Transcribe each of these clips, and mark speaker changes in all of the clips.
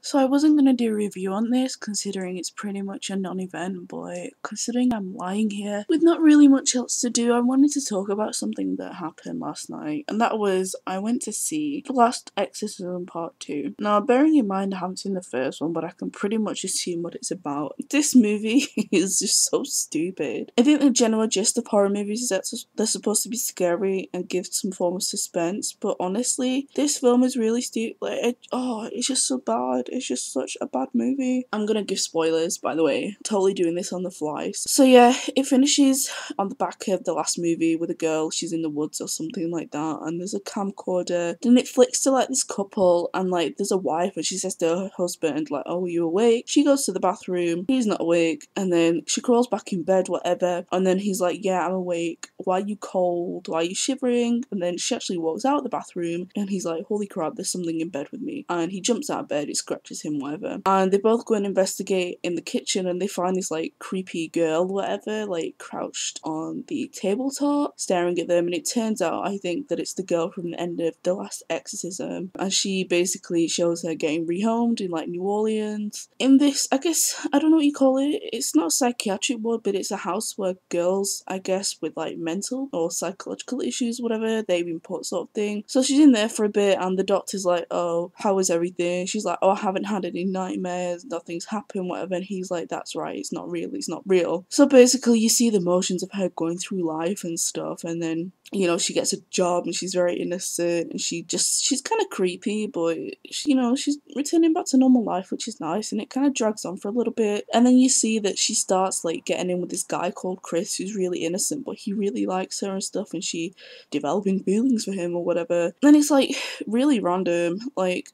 Speaker 1: So I wasn't going to do a review on this considering it's pretty much a non-event, but considering I'm lying here with not really much else to do, I wanted to talk about something that happened last night, and that was I went to see The Last Exorcism Part 2. Now, bearing in mind I haven't seen the first one, but I can pretty much assume what it's about. This movie is just so stupid. I think the general gist of horror movies is that they're supposed to be scary and give some form of suspense, but honestly, this film is really stupid. It's just so bad. It's just such a bad movie. I'm gonna give spoilers, by the way. Totally doing this on the fly. So yeah, it finishes on the back of the last movie with a girl. She's in the woods or something like that, and there's a camcorder. Then it flicks to like this couple, and like there's a wife, and she says to her husband like, "Oh, are you awake?" She goes to the bathroom. He's not awake, and then she crawls back in bed, whatever. And then he's like, "Yeah, I'm awake. Why are you cold? Why are you shivering?" And then she actually walks out of the bathroom, and he's like, "Holy crap, there's something in bed with me." And he jumps out of bed. It scratches him, whatever. And they both go and investigate in the kitchen, and they find this like creepy girl, whatever, like crouched on the tabletop, staring at them. And it turns out, I think, that it's the girl from the end of The Last Exorcism, and she basically shows her getting rehomed in like New Orleans. In this, I guess, I don't know what you call it. It's not a psychiatric ward, but it's a house where girls, I guess, with like mental or psychological issues, whatever, they've been put, sort of thing. So she's in there for a bit, and the doctor's like, "Oh, how is everything?" She's like, "Oh, I haven't had any nightmares, nothing's happened, whatever." And he's like, "That's right, it's not real, it's not real." So basically you see the motions of her going through life and stuff, and then, you know, she gets a job and she's very innocent, and she's kind of creepy, but she, you know, she's returning back to normal life, which is nice, and it kind of drags on for a little bit. And then you see that she starts like getting in with this guy called Chris, who's really innocent, but he really likes her and stuff, and she developing feelings for him or whatever. And it's like really random, like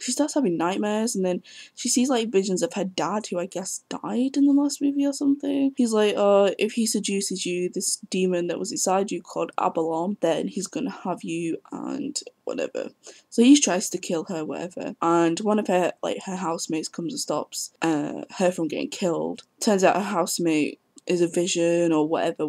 Speaker 1: she starts having nightmares, and then she sees like visions of her dad, who I guess died in the last movie or something. He's like, if he seduces you, this demon that was inside you called Abalon, then he's gonna have you and whatever. So he tries to kill her, whatever. And one of her housemates comes and stops her from getting killed. Turns out her housemate is a vision or whatever,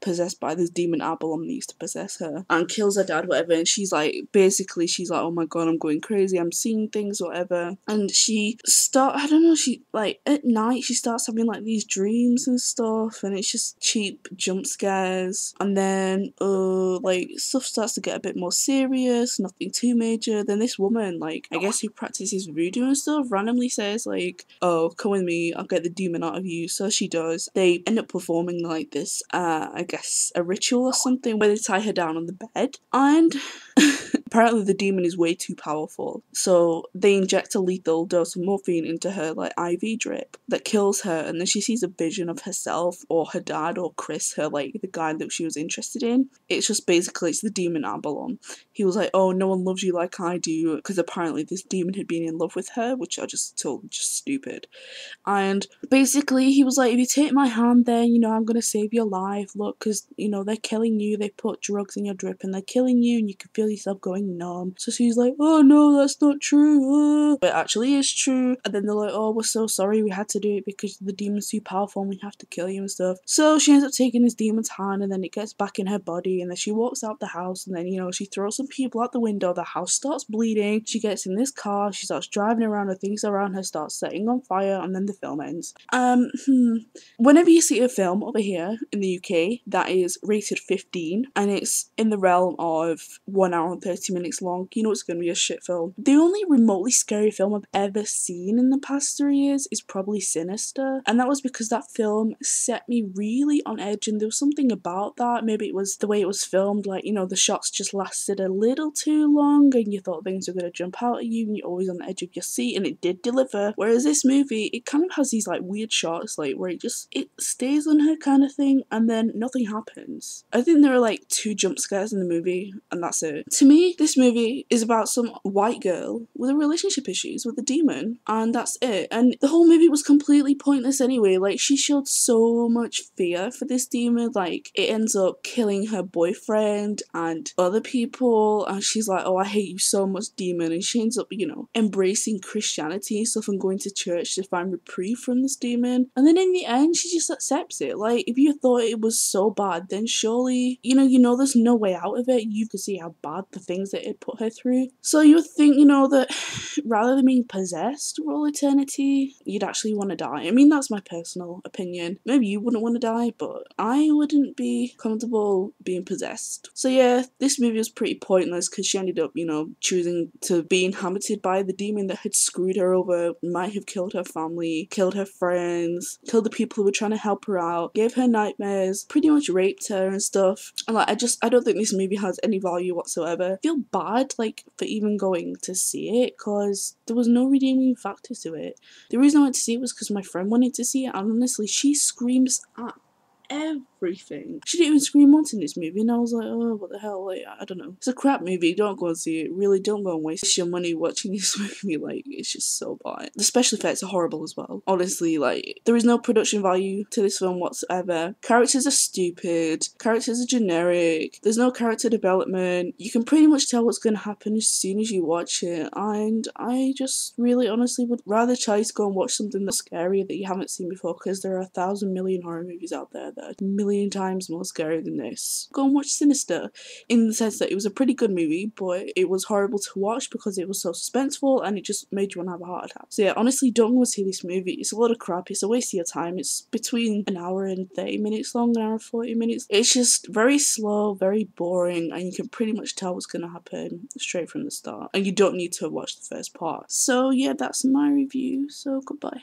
Speaker 1: possessed by this demon Abalon that used to possess her, and kills her dad, whatever. And she's like, "Oh my god, I'm going crazy, I'm seeing things, whatever." And she at night she starts having like these dreams and stuff, and it's just cheap jump scares. And then like stuff starts to get a bit more serious, nothing too major. Then this woman, like, I guess who practices voodoo and stuff, randomly says like, "Oh, come with me, I'll get the demon out of you." So she does. They end up performing like this, I guess a ritual or something, where they tie her down on the bed, and apparently the demon is way too powerful, so they inject a lethal dose of morphine into her like IV drip that kills her. And then she sees a vision of herself or her dad or Chris, her like the guy that she was interested in. It's just basically it's the demon Abalon. He was like, "Oh, no one loves you like I do," because apparently this demon had been in love with her, which I just told just stupid. And basically he was like, "If you take my hand, then, you know, I'm gonna save your life. Look, because, you know, they're killing you, they put drugs in your drip and they're killing you, and you can feel yourself going numb." So she's like, "Oh no, that's not true." But it actually is true. And then they're like, "Oh, we're so sorry, we had to do it because the demon's too powerful and we have to kill you and stuff." So she ends up taking this demon's hand, and then it gets back in her body, and then she walks out the house, and then, you know, she throws some people out the window, the house starts bleeding, she gets in this car, she starts driving around, and things around her start setting on fire, and then the film ends. Whenever you see a film over here in the UK that is rated 15 and it's in the realm of 1 hour and 30 minutes long, you know it's going to be a shit film. The only remotely scary film I've ever seen in the past 3 years is probably Sinister, and that was because that film set me really on edge, and there was something about that. Maybe it was the way it was filmed, like, you know, the shots just lasted a little too long and you thought things were going to jump out at you and you're always on the edge of your seat, and it did deliver. Whereas this movie, it kind of has these like weird shots, like where it stays on her kind of thing, and then nothing happens. I think there are like 2 jump scares in the movie, and that's it. To me, this movie is about some white girl with a relationship issues with a demon, and that's it. And the whole movie was completely pointless anyway. Like, she showed so much fear for this demon, like it ends up killing her boyfriend and other people, and she's like, "Oh, I hate you so much, demon." And she ends up, you know, embracing Christianity and stuff and going to church to find reprieve from this demon. And then in the end, she just accepts it. Like, if you thought it was so bad, then surely, you know, there's no way out of it. You can see how bad the thing things that it put her through. So you would think, you know, that rather than being possessed for all eternity, you'd actually want to die. I mean, that's my personal opinion. Maybe you wouldn't want to die, but I wouldn't be comfortable being possessed. So yeah, this movie was pretty pointless because she ended up, you know, choosing to be inhabited by the demon that had screwed her over, might have killed her family, killed her friends, killed the people who were trying to help her out, gave her nightmares, pretty much raped her and stuff. And like, I don't think this movie has any value whatsoever. I feel bad, like, for even going to see it, because there was no redeeming factor to it. The reason I went to see it was because my friend wanted to see it, and honestly, she screams at everything. She didn't even scream once in this movie, and I was like, oh, what the hell, like, I don't know. It's a crap movie, don't go and see it. Really, don't go and waste your money watching this movie, like, it's just so bad. The special effects are horrible as well. Honestly, like, there is no production value to this film whatsoever. Characters are stupid, characters are generic, there's no character development. You can pretty much tell what's going to happen as soon as you watch it, and I just really honestly would rather try to go and watch something that's scary that you haven't seen before, because there are 1,000 million horror movies out there that are a million times more scary than this. Go and watch Sinister, in the sense that it was a pretty good movie, but it was horrible to watch because it was so suspenseful and it just made you want to have a heart attack. So yeah, honestly, don't go see this movie. It's a lot of crap. It's a waste of your time. It's between an hour and 30 minutes long, an hour and 40 minutes. It's just very slow, very boring, and you can pretty much tell what's going to happen straight from the start. And you don't need to watch the first part. So yeah, that's my review. So goodbye.